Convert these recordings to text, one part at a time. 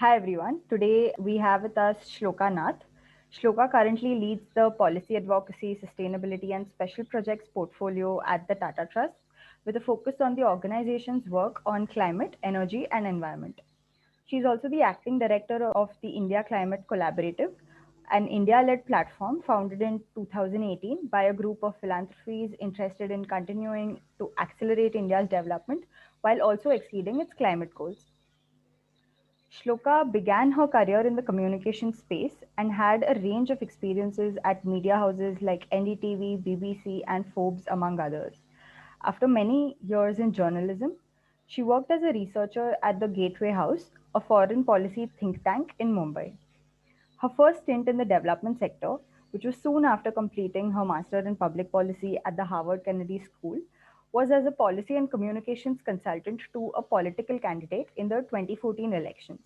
Hi everyone. Today we have with us Shloka Nath. Shloka currently leads the Policy Advocacy, Sustainability and Special Projects portfolio at the Tata Trust with a focus on the organization's work on climate, energy and environment. She is also the acting director of the India Climate Collaborative, an India-led platform founded in 2018 by a group of philanthropies interested in continuing to accelerate India's development while also exceeding its climate goals. Shloka began her career in the communication space and had a range of experiences at media houses like NDTV, BBC, and Forbes, among others. After many years in journalism, she worked as a researcher at the Gateway House, a foreign policy think tank in Mumbai. Her first stint in the development sector, which was soon after completing her Master in Public Policy at the Harvard Kennedy School, was as a policy and communications consultant to a political candidate in the 2014 elections.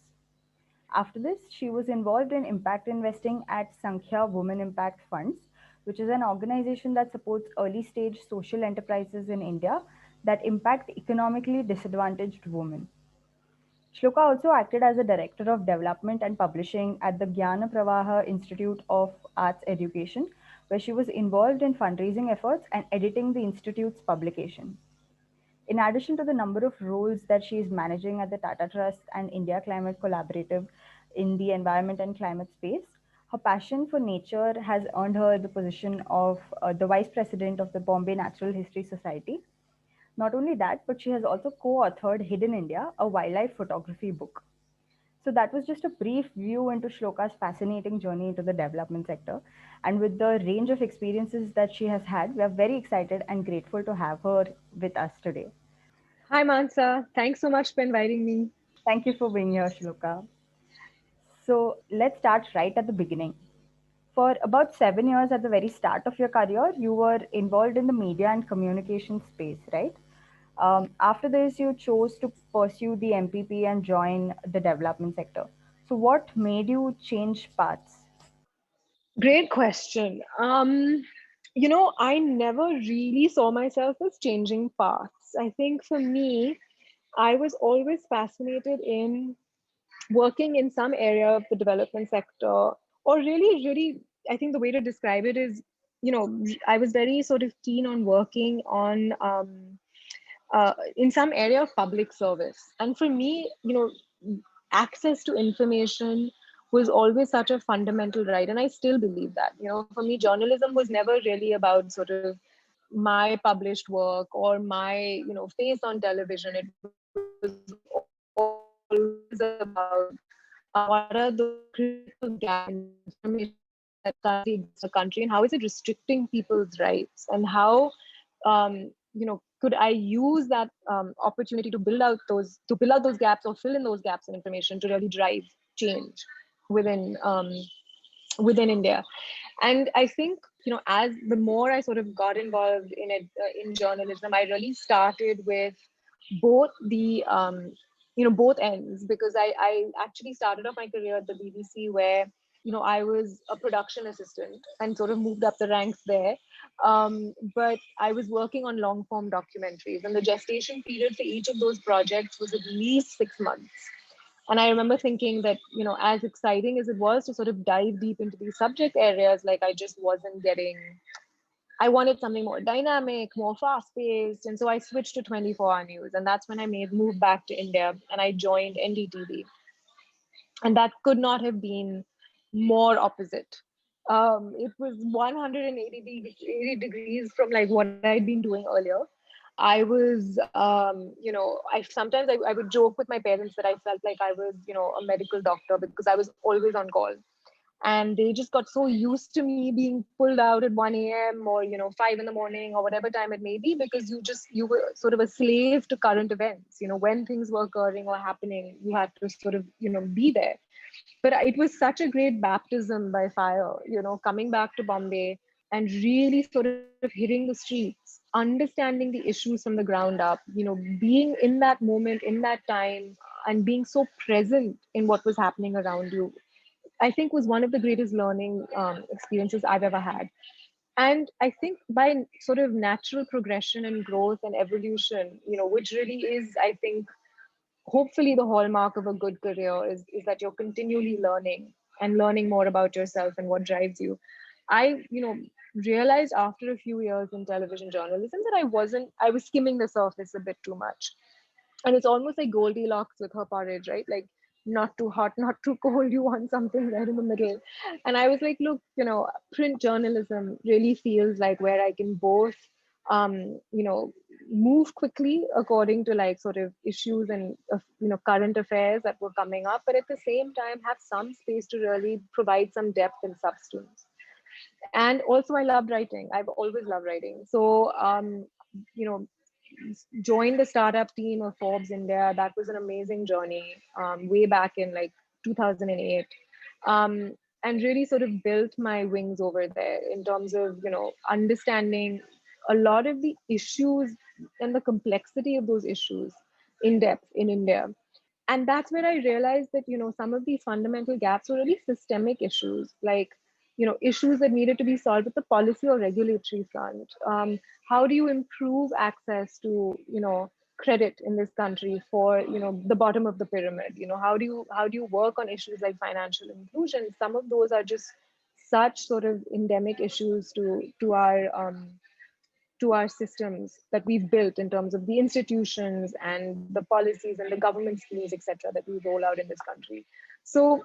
After this, she was involved in impact investing at Sankhya Women Impact Funds, which is an organization that supports early stage social enterprises in India that impact economically disadvantaged women. Shloka also acted as a director of development and publishing at the Gyana Pravaha Institute of Arts Education, where she was involved in fundraising efforts and editing the institute's publication. In addition to the number of roles that she is managing at the Tata Trust and India Climate Collaborative in the environment and climate space, her passion for nature has earned her the position of the Vice President of the Bombay Natural History Society. Not only that, but she has also co authored Hidden India, a wildlife photography book. So that was just a brief view into Shloka's fascinating journey into the development sector. And with the range of experiences that she has had, we are very excited and grateful to have her with us today. Hi, Mansa. Thanks so much for inviting me. Thank you for being here, Shloka. So let's start right at the beginning. For about 7 years at the very start of your career, you were involved in the media and communication space, right? After this, you chose to pursue the MPP and join the development sector. So, what made you change paths? Great question. I never really saw myself as changing paths. I think for me, I was always fascinated in working in some area of the development sector, or really, I think the way to describe it is, I was very sort of keen on working on in some area of public service. And for me, access to information was always such a fundamental right. And I still believe that. For me, journalism was never really about sort of my published work or my, face on television. It was always about what are those critical gaps in information that currently exist in the country, and how is it restricting people's rights, and how could I use that opportunity to fill out those gaps or fill in those gaps in information to really drive change within within India. And I think, as the more I sort of got involved in it, in journalism, I really started with both the both ends, because I actually started off my career at the BBC, where I was a production assistant and sort of moved up the ranks there. But I was working on long form documentaries, and the gestation period for each of those projects was at least 6 months. And I remember thinking that, as exciting as it was to sort of dive deep into these subject areas, like I just wasn't getting, I wanted something more dynamic, more fast paced. And so I switched to 24-hour news. And that's when I moved back to India and I joined NDTV. And that could not have been more opposite. It was 180 degrees from like what I'd been doing earlier. I was, I would joke with my parents that I felt like I was, a medical doctor, because I was always on call. And they just got so used to me being pulled out at 1 a.m. or, 5 in the morning or whatever time it may be, because you were sort of a slave to current events. When things were occurring or happening, you had to sort of, be there. But it was such a great baptism by fire, coming back to Bombay and really sort of hitting the streets, understanding the issues from the ground up, being in that moment, in that time, and being so present in what was happening around you, I think was one of the greatest learning experiences I've ever had. And I think by sort of natural progression and growth and evolution, which really is, I think, hopefully the hallmark of a good career is that you're continually learning and learning more about yourself and what drives you. I, realized after a few years in television journalism that I was skimming the surface a bit too much. And it's almost like Goldilocks with her porridge, right? Like not too hot, not too cold. You want something right in the middle. And I was like, look, print journalism really feels like where I can both, move quickly according to like sort of issues and current affairs that were coming up, but at the same time have some space to really provide some depth and substance. And also, I loved writing. I've always loved writing. So, you know, joined the startup team of Forbes India. That was an amazing journey, way back in like 2008. And really sort of built my wings over there in terms of, understanding a lot of the issues and the complexity of those issues in depth in India. And that's where I realized that, some of these fundamental gaps were really systemic issues, like, issues that needed to be solved at the policy or regulatory front. How do you improve access to, credit in this country for, the bottom of the pyramid? How do you work on issues like financial inclusion? Some of those are just such sort of endemic issues to our systems that we've built in terms of the institutions and the policies and the government schemes, etc., that we roll out in this country. So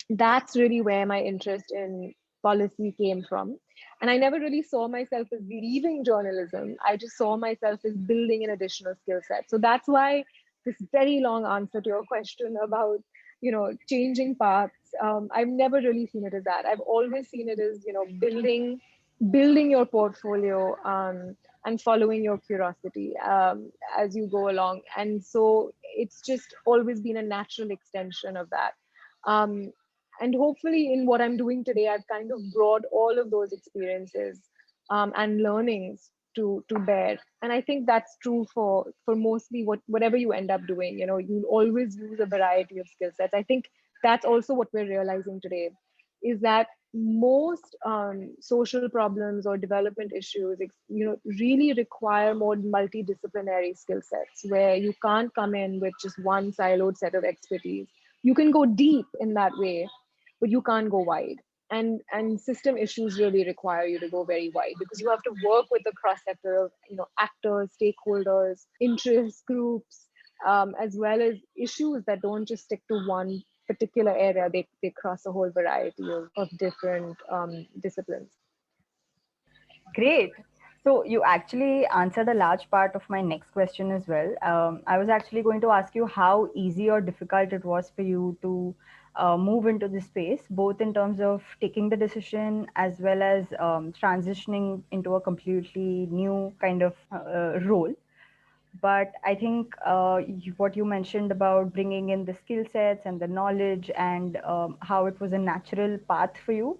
that's really where my interest in policy came from. And I never really saw myself as leaving journalism. I just saw myself as building an additional skill set. So that's why this very long answer to your question about, changing paths. I've never really seen it as that. I've always seen it as, building your portfolio, and following your curiosity, as you go along. And so it's just always been a natural extension of that. Um, and hopefully in what I'm doing today, I've kind of brought all of those experiences, and learnings to bear. And I think that's true for mostly whatever you end up doing. You'll always use a variety of skill sets. I think that's also what we're realizing today, is that most social problems or development issues, really require more multidisciplinary skill sets, where you can't come in with just one siloed set of expertise. You can go deep in that way, but you can't go wide. And system issues really require you to go very wide, because you have to work with a cross sector of, actors, stakeholders, interest groups, as well as issues that don't just stick to one particular area. They cross a whole variety of different disciplines. Great. So you actually answered a large part of my next question as well. I was actually going to ask you how easy or difficult it was for you to move into this space, both in terms of taking the decision as well as transitioning into a completely new kind of role. But I think what you mentioned about bringing in the skill sets and the knowledge and how it was a natural path for you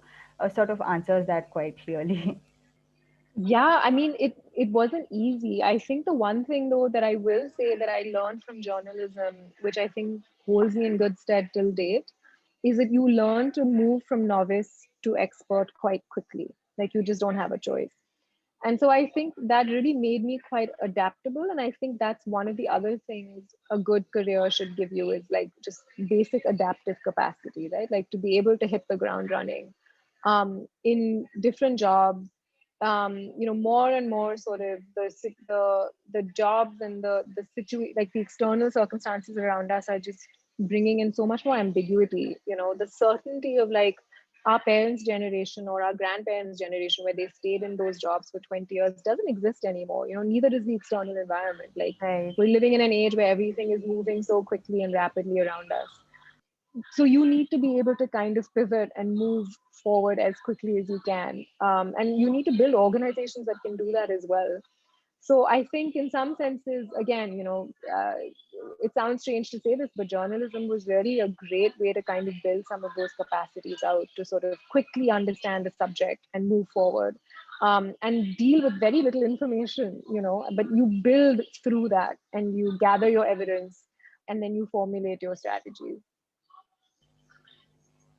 sort of answers that quite clearly. Yeah, I mean, it wasn't easy. I think the one thing though that I will say that I learned from journalism, which I think holds me in good stead till date, is that you learn to move from novice to expert quite quickly. Like you just don't have a choice. And so I think that really made me quite adaptable. And I think that's one of the other things a good career should give you, is like just basic adaptive capacity, right? Like to be able to hit the ground running, in different jobs. More and more sort of the jobs and the situation, like the external circumstances around us are just bringing in so much more ambiguity. The certainty of like our parents' generation or our grandparents' generation, where they stayed in those jobs for 20 years, doesn't exist anymore. Neither does the external environment. Like Right. we're living in an age where everything is moving so quickly and rapidly around us. So you need to be able to kind of pivot and move forward as quickly as you can. And you need to build organizations that can do that as well. So I think in some senses, again, it sounds strange to say this, but journalism was really a great way to kind of build some of those capacities out to sort of quickly understand the subject and move forward, and deal with very little information, but you build through that and you gather your evidence and then you formulate your strategies.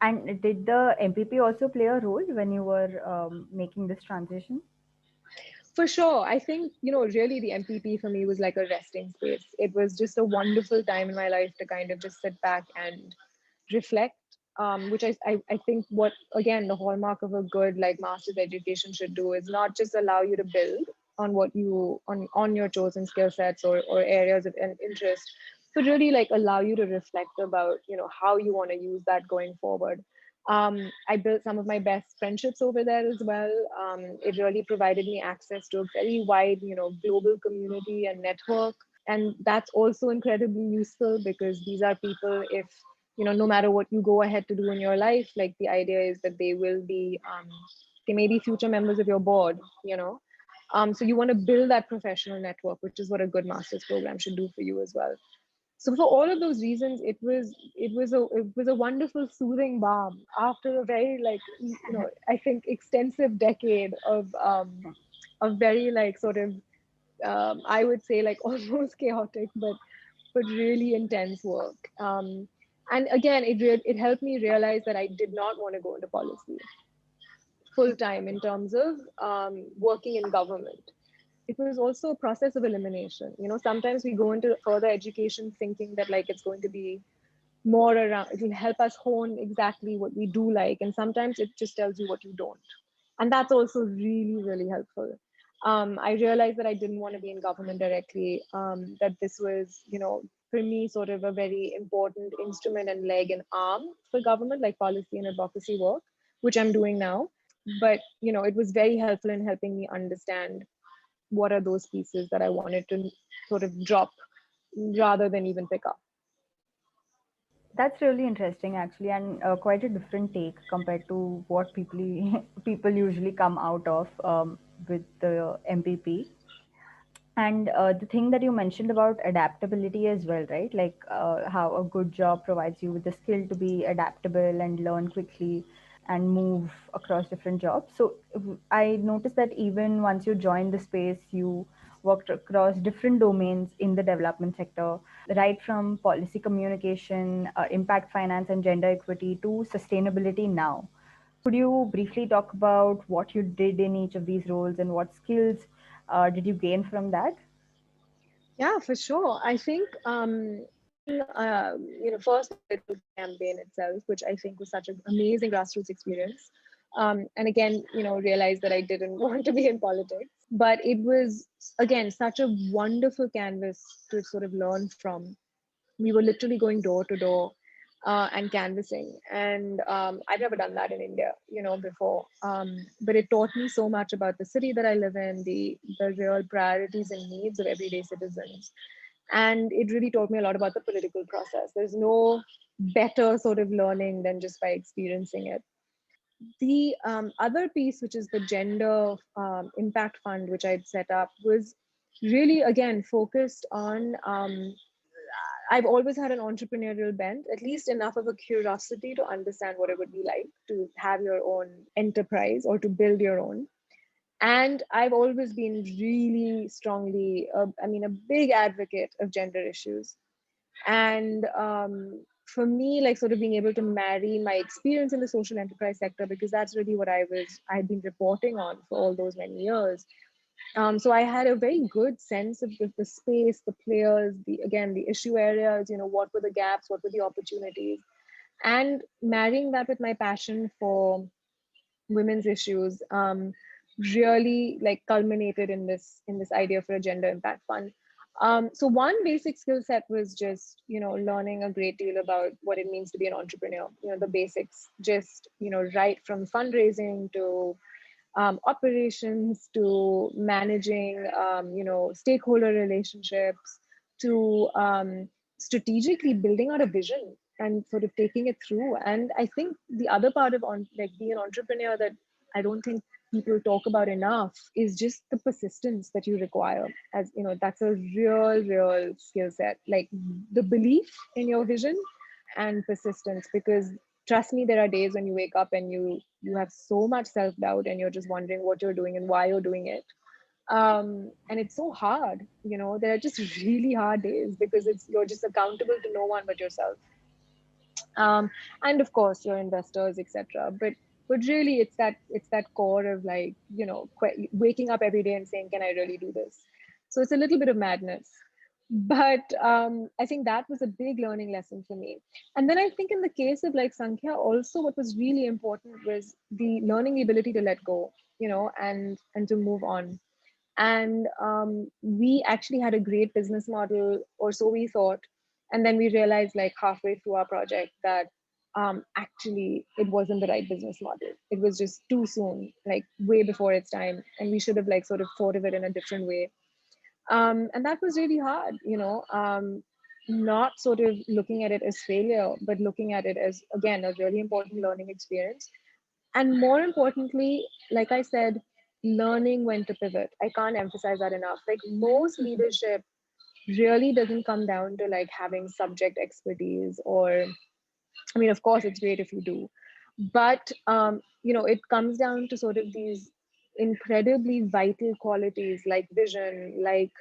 And did the MPP also play a role when you were making this transition? For sure. I think, really the MPP for me was like a resting space. It was just a wonderful time in my life to kind of just sit back and reflect, which I think what, again, the hallmark of a good like master's education should do is not just allow you to build on on your chosen skill sets or areas of interest, but really like allow you to reflect about, how you want to use that going forward. I built some of my best friendships over there as well. It really provided me access to a very wide, global community and network. And that's also incredibly useful because these are people, if, no matter what you go ahead to do in your life, like the idea is that they may be future members of your board, so you want to build that professional network, which is what a good master's program should do for you as well. So for all of those reasons, it was a wonderful soothing balm after a very like, I think extensive decade of very like sort of, I would say like almost chaotic but really intense work. And again, it helped me realize that I did not want to go into policy full time in terms of working in government. It was also a process of elimination. Sometimes we go into further education thinking that like it's going to be more around, it will help us hone exactly what we do like, and sometimes it just tells you what you don't, and that's also really really helpful. I realized that I didn't want to be in government directly, that this was, for me, sort of a very important instrument and leg and arm for government, like policy and advocacy work, which I'm doing now. But it was very helpful in helping me understand what are those pieces that I wanted to sort of drop rather than even pick up. That's really interesting, actually, and quite a different take compared to what people usually come out of with the MPP. And the thing that you mentioned about adaptability as well, right? Like how a good job provides you with the skill to be adaptable and learn quickly and move across different jobs. So I noticed that even once you joined the space, you worked across different domains in the development sector, right from policy communication, impact finance, and gender equity to sustainability now. Could you briefly talk about what you did in each of these roles and what skills did you gain from that? Yeah, for sure. I think, first the political campaign itself, which I think was such an amazing grassroots experience. And again, realized that I didn't want to be in politics, but it was, again, such a wonderful canvas to sort of learn from. We were literally going door to door and canvassing, and I've never done that in India, before. But it taught me so much about the city that I live in, the real priorities and needs of everyday citizens, and it really taught me a lot about the political process. There's no better sort of learning than just by experiencing it. The other piece, which is the gender impact fund, which I'd set up, was really again focused on, I've always had an entrepreneurial bent, at least enough of a curiosity to understand what it would be like to have your own enterprise or to build your own. And I've always been really strongly, a big advocate of gender issues. And for me, like sort of being able to marry my experience in the social enterprise sector, because that's really what I had been reporting on for all those many years. So I had a very good sense of the space, the players, the issue areas, what were the gaps, what were the opportunities, and marrying that with my passion for women's issues, really like culminated in this idea for a gender impact fund. So one basic skill set was just, learning a great deal about what it means to be an entrepreneur, the basics, just, right from fundraising to operations to managing, stakeholder relationships to strategically building out a vision and sort of taking it through. And I think the other part of like being an entrepreneur that I don't think people talk about enough is just the persistence that you require. As that's a real skill set, like the belief in your vision and persistence, because trust me, there are days when you wake up and you have so much self-doubt and you're just wondering what you're doing and why you're doing it. And it's so hard, there are just really hard days because you're just accountable to no one but yourself, and of course your investors, etc. But But really, it's that core of like, waking up every day and saying, can I really do this? So it's a little bit of madness. But I think that was a big learning lesson for me. And then I think in the case of like Sankhya, also what was really important was the learning the ability to let go, and to move on. And we actually had a great business model, or so we thought. And then we realized like halfway through our project that actually it wasn't the right business model. It was just too soon, like way before its time, and we should have like sort of thought of it in a different way. And that was really hard, not sort of looking at it as failure, but looking at it as, again, a really important learning experience. And more importantly, like I said, learning when to pivot. I can't emphasize that enough. Like, most leadership really doesn't come down to like having subject expertise, or, I mean, of course, it's great if you do, but it comes down to sort of these incredibly vital qualities like vision, like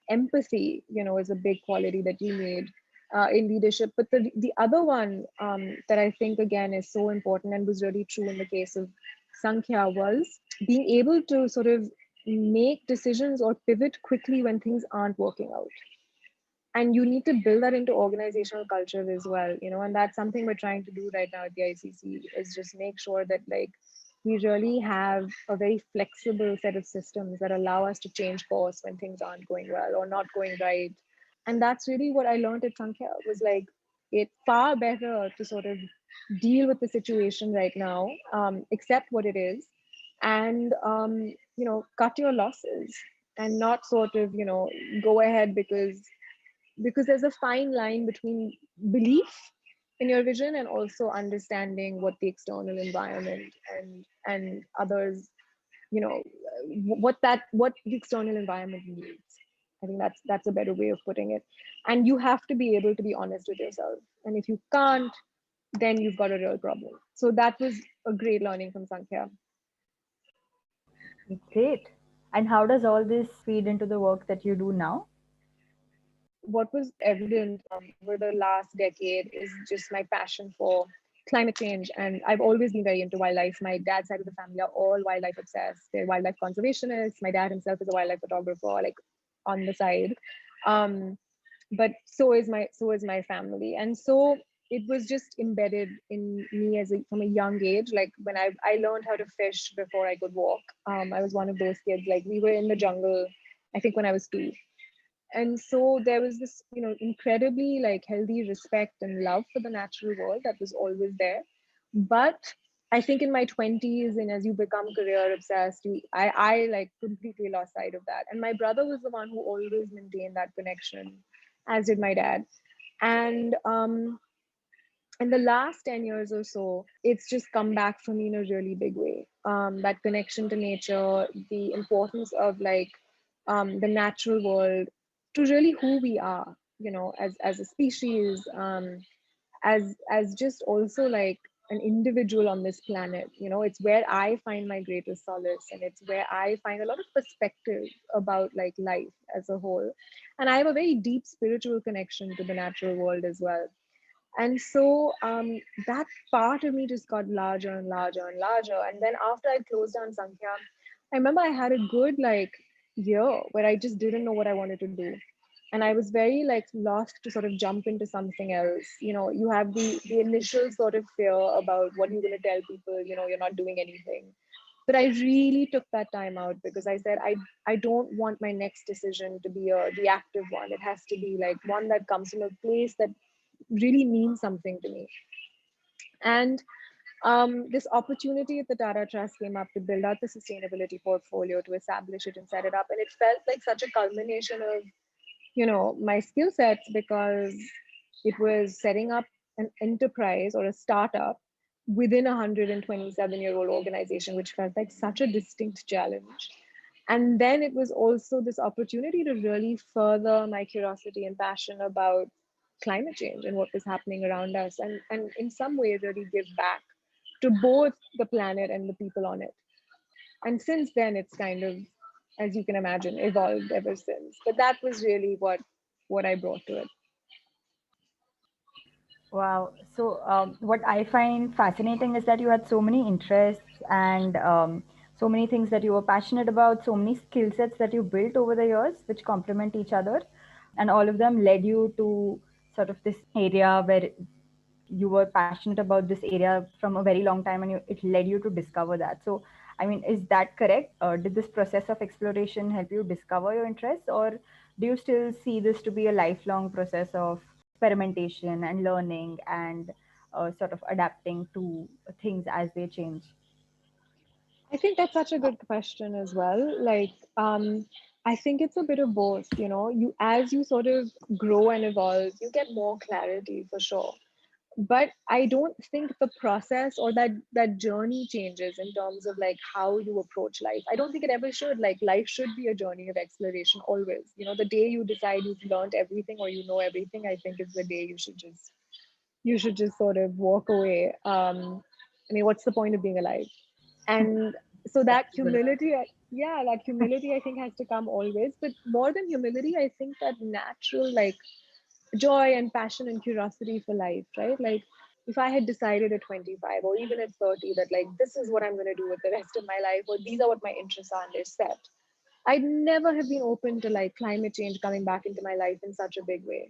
empathy. Is a big quality that you need in leadership. But the other one that I think again is so important and was really true in the case of Sankhya was being able to sort of make decisions or pivot quickly when things aren't working out. And you need to build that into organizational culture as well, and that's something we're trying to do right now at the ICC, is just make sure that like we really have a very flexible set of systems that allow us to change course when things aren't going well or not going right. And that's really what I learned at Sankhya, was like it's far better to sort of deal with the situation right now, accept what it is, and cut your losses, and not sort of go ahead, because there's a fine line between belief in your vision and also understanding what the external environment and others, you know what the external environment needs. I think that's a better way of putting it. And you have to be able to be honest with yourself, and if you can't, then you've got a real problem. So that was a great learning from Sankhya. Great. And how does all this feed into the work that you do now? What was evident over the last decade is just my passion for climate change. And I've always been very into wildlife. My dad's side of the family are all wildlife obsessed. They're wildlife conservationists. My dad himself is a wildlife photographer, like on the side. Um, but so is my family. And so it was just embedded in me from a young age. Like when I learned how to fish before I could walk. I was one of those kids. Like we were in the jungle, I think when I was 2. And so there was this incredibly like healthy respect and love for the natural world that was always there. But I think in my 20s, and as you become career obsessed, I like completely lost sight of that. And my brother was the one who always maintained that connection, as did my dad. And in the last 10 years or so, it's just come back for me in a really big way. That connection to nature, the importance of like the natural world to really who we are, as a species, as just also like an individual on this planet. It's where I find my greatest solace, and it's where I find a lot of perspective about like life as a whole. And I have a very deep spiritual connection to the natural world as well. And so that part of me just got larger and larger and larger. And then after I closed down Sankhya, I remember I had a good like year where I just didn't know what I wanted to do. And I was very like lost to sort of jump into something else. You have the initial sort of fear about what you're going to tell people, you're not doing anything. But I really took that time out, because I said I don't want my next decision to be a reactive one. It has to be like one that comes from a place that really means something to me. And this opportunity at the Tata Trust came up to build out the sustainability portfolio, to establish it and set it up. And it felt like such a culmination of, my skill sets, because it was setting up an enterprise or a startup within a 127-year-old organization, which felt like such a distinct challenge. And then it was also this opportunity to really further my curiosity and passion about climate change and what was happening around us, and in some way really give back to both the planet and the people on it. And since then, it's kind of, as you can imagine, evolved ever since. But that was really what I brought to it. Wow. So, what I find fascinating is that you had so many interests and so many things that you were passionate about, so many skill sets that you built over the years, which complement each other. And all of them led you to sort of this area where you were passionate about this area from a very long time and it led you to discover that. So, I mean, is that correct? Did this process of exploration help you discover your interests, or do you still see this to be a lifelong process of experimentation and learning and sort of adapting to things as they change? I think that's such a good question as well. I think it's a bit of both, you as you sort of grow and evolve, you get more clarity for sure. But I don't think the process or that journey changes in terms of like how you approach life. I don't think it ever should. Like life should be a journey of exploration always. The day you decide you've learned everything or you know everything, I think is the day you should just sort of walk away. I mean, what's the point of being alive? And so That's that a good one. humility, yeah, that humility I think has to come always. But more than humility, I think that natural like joy and passion and curiosity for life, right? Like if I had decided at 25 or even at 30 that like this is what I'm going to do with the rest of my life, or these are what my interests are and they're set, I'd never have been open to like climate change coming back into my life in such a big way.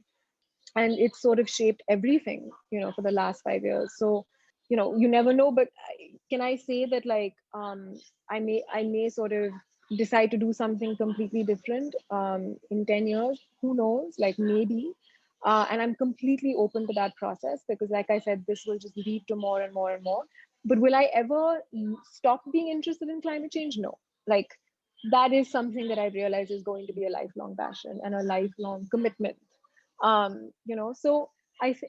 And it's sort of shaped everything, for the last 5 years. So, you never know. But can I say that like I may sort of decide to do something completely different in 10 years? Who knows? Like maybe. And I'm completely open to that process because, like I said, this will just lead to more and more and more. But will I ever stop being interested in climate change? No. Like that is something that I realize is going to be a lifelong passion and a lifelong commitment. So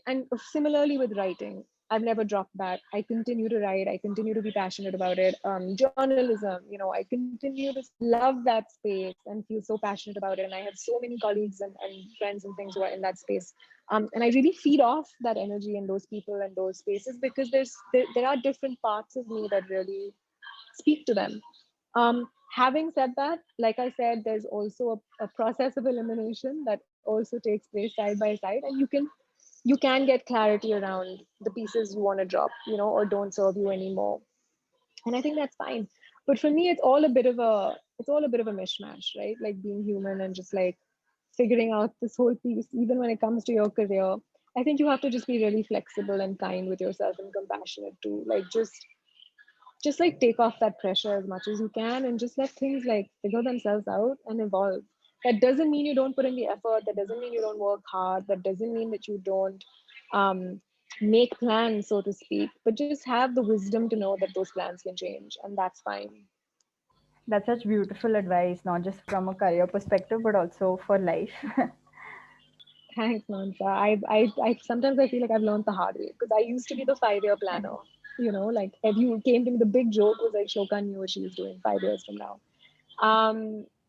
and similarly with writing, I've never dropped that. I continue to write. I continue to be passionate about it. Journalism, I continue to love that space and feel so passionate about it. And I have so many colleagues and friends and things who are in that space. And I really feed off that energy in those people and those spaces because there are different parts of me that really speak to them. Having said that, like I said, there's also a process of elimination that also takes place side by side, and you can get clarity around the pieces you want to drop, or don't serve you anymore. And I think that's fine. But for me, it's all a bit of a mishmash, right? Like being human and just like figuring out this whole piece, even when it comes to your career. I think you have to just be really flexible and kind with yourself and compassionate too. Like just like take off that pressure as much as you can and just let things like figure themselves out and evolve. That doesn't mean you don't put in the effort, that doesn't mean you don't work hard, that doesn't mean that you don't um, make plans, so to speak, but just have the wisdom to know that those plans can change, and that's fine. That's such beautiful advice, not just from a career perspective, but also for life. Thanks, Mansa. I sometimes I feel like I've learned the hard way because I used to be the 5 year planner. Like if you came to me, the big joke was like Shoka knew what she was doing 5 years from now.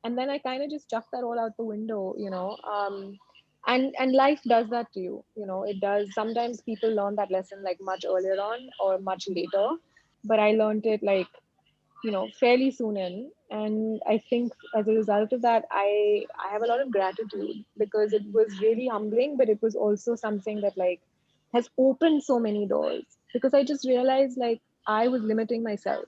And then I kind of just chucked that all out the window. And life does that to you. It does. Sometimes people learn that lesson like much earlier on or much later, but I learned it like fairly soon in. And I think as a result of that, I have a lot of gratitude because it was really humbling, but it was also something that like has opened so many doors because I just realized like I was limiting myself.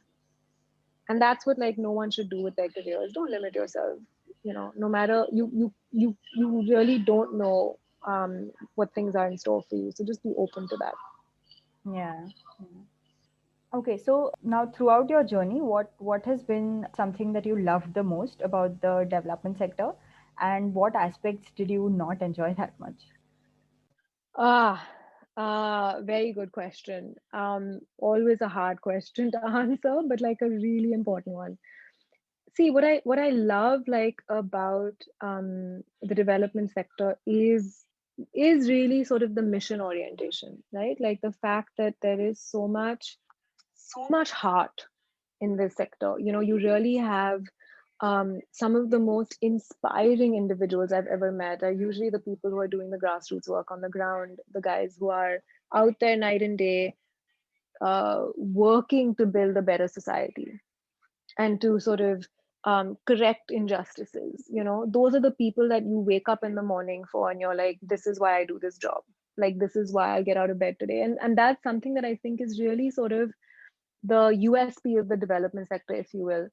And that's what like no one should do with their careers. Don't limit yourself. No matter you really don't know what things are in store for you. So just be open to that. Yeah. Okay, so now throughout your journey, what has been something that you loved the most about the development sector, and what aspects did you not enjoy that much? Ah, very good question. Always a hard question to answer, but like a really important one. See, what I love like about the development sector is really sort of the mission orientation, right? Like the fact that there is so much heart in this sector. You really have some of the most inspiring individuals I've ever met are usually the people who are doing the grassroots work on the ground, the guys who are out there night and day, working to build a better society and to sort of correct injustices. Those are the people that you wake up in the morning for, and you're like, this is why I do this job. like this is why I get out of bed today. And that's something that I think is really sort of the USP of the development sector, if you will.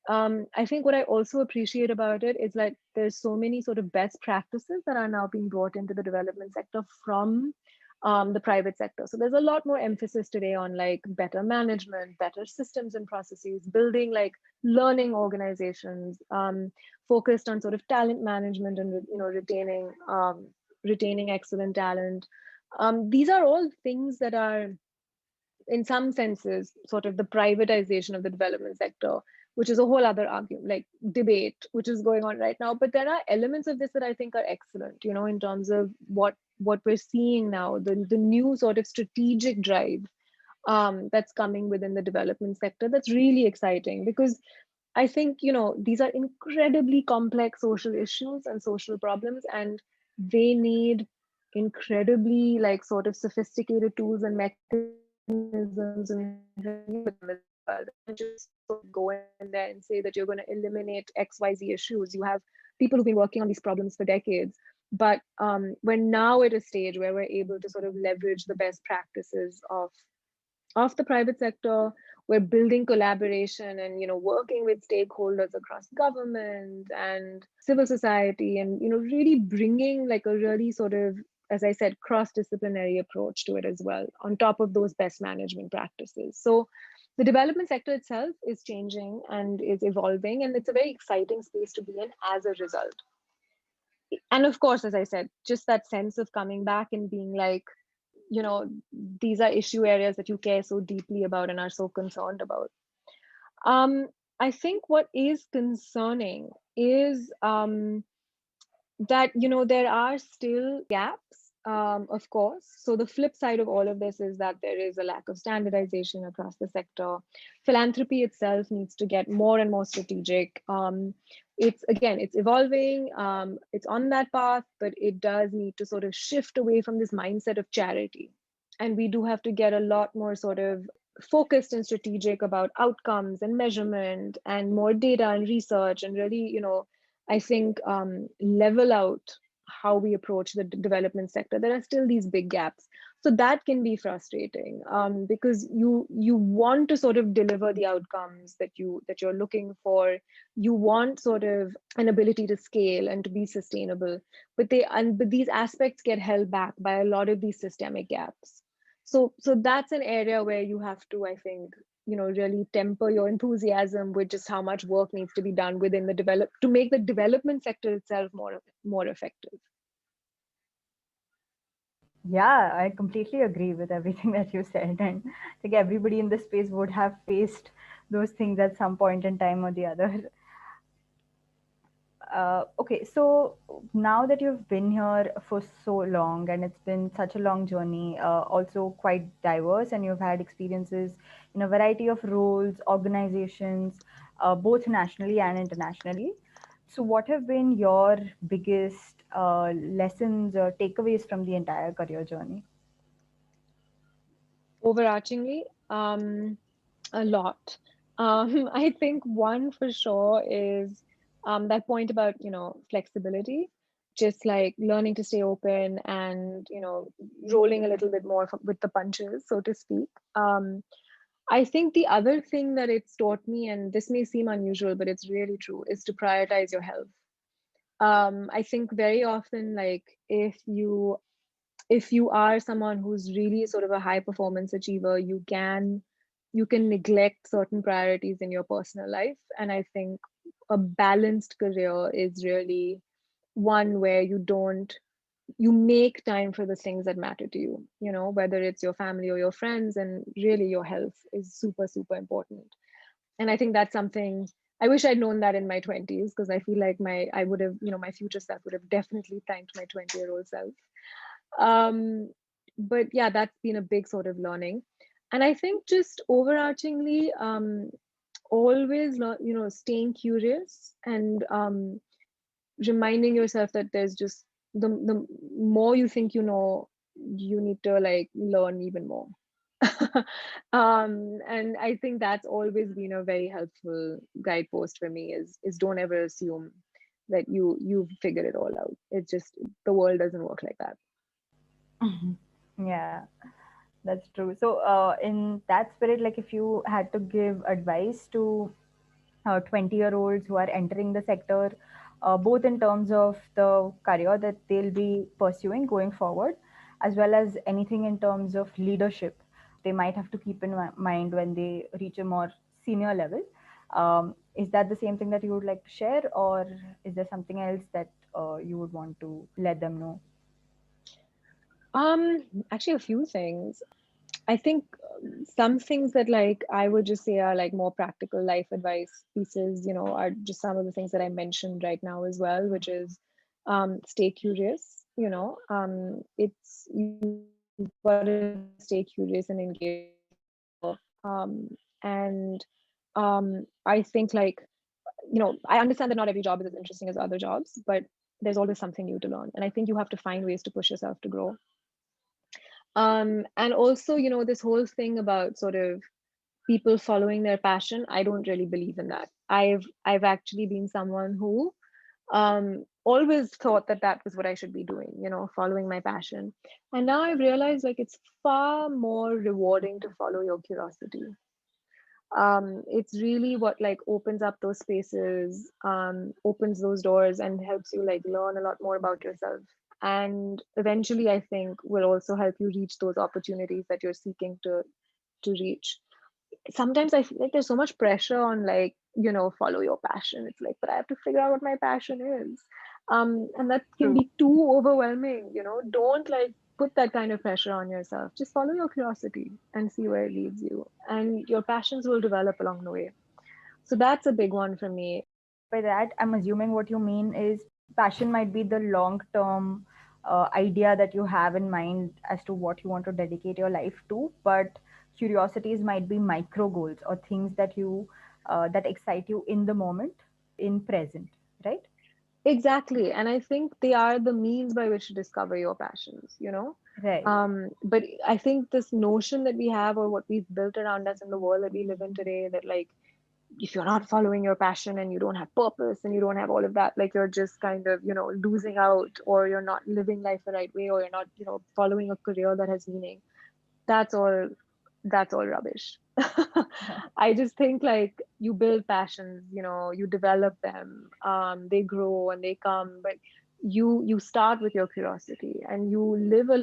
I think what I also appreciate about it is like there's so many sort of best practices that are now being brought into the development sector from the private sector. So there's a lot more emphasis today on like better management, better systems and processes, building like learning organizations, focused on sort of talent management and retaining excellent talent. These are all things that are in some senses sort of the privatization of the development sector, which is a whole other argument, like debate, which is going on right now. But there are elements of this that I think are excellent, in terms of what we're seeing now, the new sort of strategic drive that's coming within the development sector. That's really exciting because I think, these are incredibly complex social issues and social problems, and they need incredibly like sort of sophisticated tools and mechanisms and just sort of go in there and say that you're going to eliminate XYZ issues. You have people who've been working on these problems for decades, but we're now at a stage where we're able to sort of leverage the best practices of the private sector. We're building collaboration and working with stakeholders across government and civil society, and really bringing like a really sort of, as I said, cross-disciplinary approach to it as well, on top of those best management practices. So the development sector itself is changing and is evolving, and it's a very exciting space to be in as a result. And of course, as I said, just that sense of coming back and being like, these are issue areas that you care so deeply about and are so concerned about. I think what is concerning is that there are still gaps, of course. So the flip side of all of this is that there is a lack of standardization across the sector. Philanthropy itself needs to get more and more strategic. It's evolving, it's on that path, but it does need to sort of shift away from this mindset of charity. And we do have to get a lot more sort of focused and strategic about outcomes and measurement and more data and research, and really, I think level out how we approach the development sector. There are still these big gaps. So that can be frustrating, because you want to sort of deliver the outcomes that you're looking for. You want sort of an ability to scale and to be sustainable, but these aspects get held back by a lot of these systemic gaps. So that's an area where you have to, I think, really temper your enthusiasm with just how much work needs to be done within to make the development sector itself more effective. Yeah, I completely agree with everything that you said. And I think everybody in the space would have faced those things at some point in time or the other. Okay, so now that you've been here for so long and it's been such a long journey, also quite diverse, and you've had experiences in a variety of roles, organizations, both nationally and internationally. So, what have been your biggest lessons or takeaways from the entire career journey? Overarchingly, a lot. I think one for sure is that point about flexibility, just like learning to stay open and rolling a little bit more with the punches, so to speak. I think the other thing that it's taught me, and this may seem unusual, but it's really true, is to prioritize your health. I think very often, like if you are someone who's really sort of a high performance achiever, you can neglect certain priorities in your personal life. And I think a balanced career is really one where you make time for the things that matter to you, whether it's your family or your friends, and really your health is super, super important. And I think that's something I wish I'd known that in my 20s, because I feel like I would have, my future self would have definitely thanked my 20-year-old self. But yeah, that's been a big sort of learning. And I think just overarchingly, always staying curious and reminding yourself that there's just the more you think you need to like learn even more. And I think that's always been a very helpful guidepost for me, is don't ever assume that you've figured it all out. It's just the world doesn't work like that. Yeah, that's true. So, in that spirit, like if you had to give advice to 20-year-olds who are entering the sector, both in terms of the career that they'll be pursuing going forward, as well as anything in terms of leadership they might have to keep in mind when they reach a more senior level. Is that the same thing that you would like to share, or is there something else that you would want to let them know? Actually, a few things. I think some things that like I would just say are like more practical life advice pieces, are just some of the things that I mentioned right now as well, which is stay curious, it's you've got to stay curious and engage with people. And I think like, I understand that not every job is as interesting as other jobs, but there's always something new to learn. And I think you have to find ways to push yourself to grow. And also, this whole thing about sort of people following their passion, I don't really believe in that. I've actually been someone who always thought that that was what I should be doing, following my passion. And now I've realized like it's far more rewarding to follow your curiosity. It's really what like opens up those spaces, opens those doors and helps you like learn a lot more about yourself, and eventually I think will also help you reach those opportunities that you're seeking to reach. Sometimes I feel like there's so much pressure on like, follow your passion. It's like, but I have to figure out what my passion is. And that can True. be too overwhelming. Don't like put that kind of pressure on yourself. Just follow your curiosity and see where it leads you, and your passions will develop along the way. So that's a big one for me. By that, I'm assuming what you mean is passion might be the long term idea that you have in mind as to what you want to dedicate your life to, but curiosities might be micro goals or things that you that excite you in the moment, in present, right? Exactly. And I think they are the means by which to discover your passions. Right. But I think this notion that we have, or what we've built around us in the world that we live in today, that like if you're not following your passion and you don't have purpose and you don't have all of that, like you're just kind of, losing out, or you're not living life the right way, or you're not, following a career that has meaning. That's all that's all rubbish. I just think like you build passions, you develop them, they grow and they come, but you start with your curiosity, and you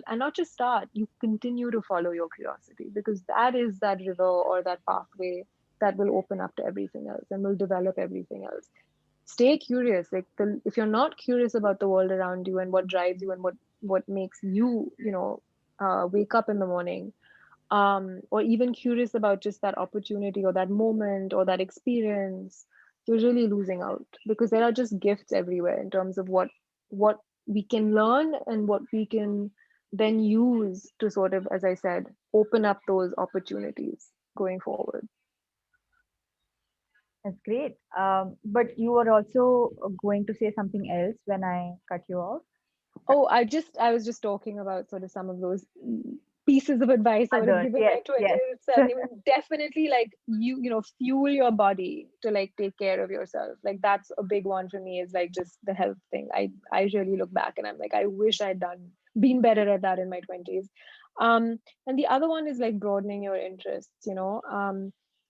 and not just start, you continue to follow your curiosity, because that is that river or that pathway that will open up to everything else and will develop everything else. Stay curious. Like if you're not curious about the world around you and what drives you and what makes you, wake up in the morning, or even curious about just that opportunity or that moment or that experience, you're really losing out, because there are just gifts everywhere in terms of what we can learn and what we can then use to sort of, as I said, open up those opportunities going forward. That's great. But you were also going to say something else when I cut you off. Oh, I was just talking about sort of some of those pieces of advice I would have Others, given yes, my 20 yes. year self. I mean, definitely like fuel your body to like take care of yourself. Like that's a big one for me, is like just the health thing. I really look back and I'm like, I wish I'd been better at that in my 20s. And the other one is like broadening your interests.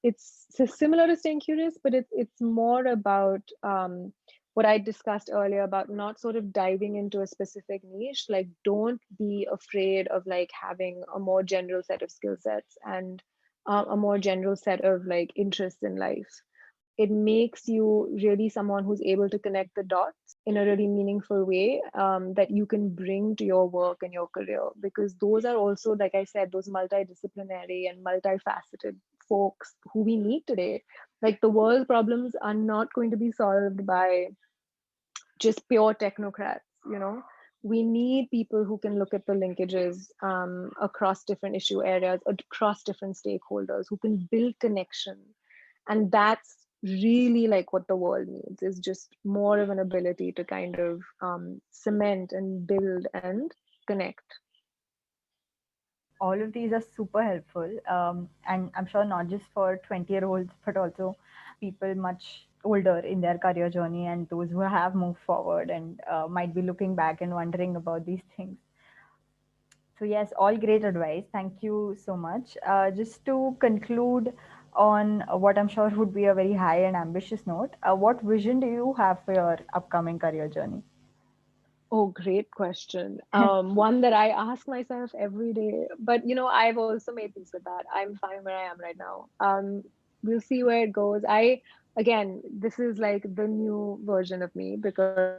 It's similar to staying curious, but it's more about what I discussed earlier about not sort of diving into a specific niche. Like, don't be afraid of like having a more general set of skill sets and a more general set of like interests in life. It makes you really someone who's able to connect the dots in a really meaningful way, that you can bring to your work and your career, because those are also, like I said, those multidisciplinary and multifaceted folks who we need today. Like the world problems are not going to be solved by just pure technocrats. We need people who can look at the linkages, across different issue areas, across different stakeholders, who can build connection. And that's really like what the world needs, is just more of an ability to kind of cement and build and connect. All of these are super helpful. And I'm sure not just for 20-year-olds, but also people much older in their career journey and those who have moved forward and might be looking back and wondering about these things. So, yes, all great advice. Thank you so much. Just to conclude on what I'm sure would be a very high and ambitious note, what vision do you have for your upcoming career journey? Oh, great question. One that I ask myself every day. But I've also made peace with that. I'm fine where I am right now. We'll see where it goes. Again, this is like the new version of me because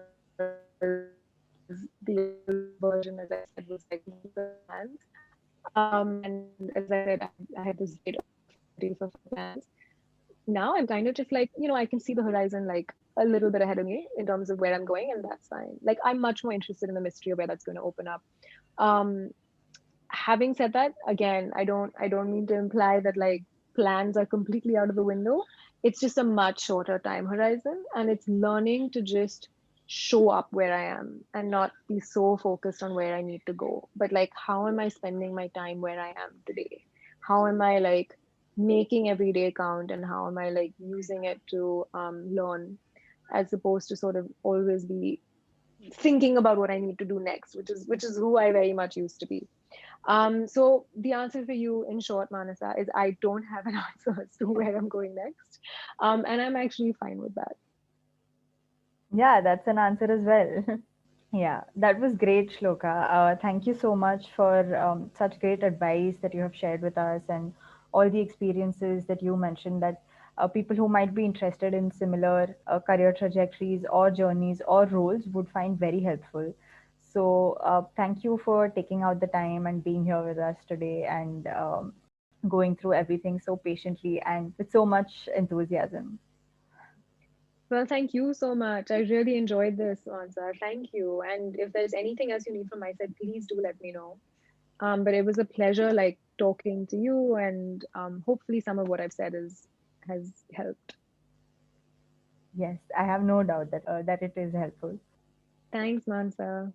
the old version, as I said, was like multiple plans. And as I said, I had this great opportunity to fulfill plans. Now I'm kind of just like, I can see the horizon like a little bit ahead of me in terms of where I'm going, and that's fine. Like I'm much more interested in the mystery of where that's going to open up. Um, Having said that, again, I don't mean to imply that like plans are completely out of the window. It's just a much shorter time horizon, and it's learning to just show up where I am and not be so focused on where I need to go, but like how am I spending my time where I am today? How am I like making every day count, and how am I like using it to learn, as opposed to sort of always be thinking about what I need to do next, which is who I very much used to be. So the answer for you, in short, Manasa, is I don't have an answer as to where I'm going next, and I'm actually fine with that. Yeah, that's an answer as well. Yeah, that was great, Shloka. Thank you so much for such great advice that you have shared with us and all the experiences that you mentioned that people who might be interested in similar career trajectories or journeys or roles would find very helpful. So, thank you for taking out the time and being here with us today and going through everything so patiently and with so much enthusiasm. Well, thank you so much. I really enjoyed this answer. Thank you. And if there's anything else you need from my side, please do let me know. But it was a pleasure, like talking to you, and hopefully some of what I've said is has helped. Yes, I have no doubt that it is helpful. Thanks, Mansa.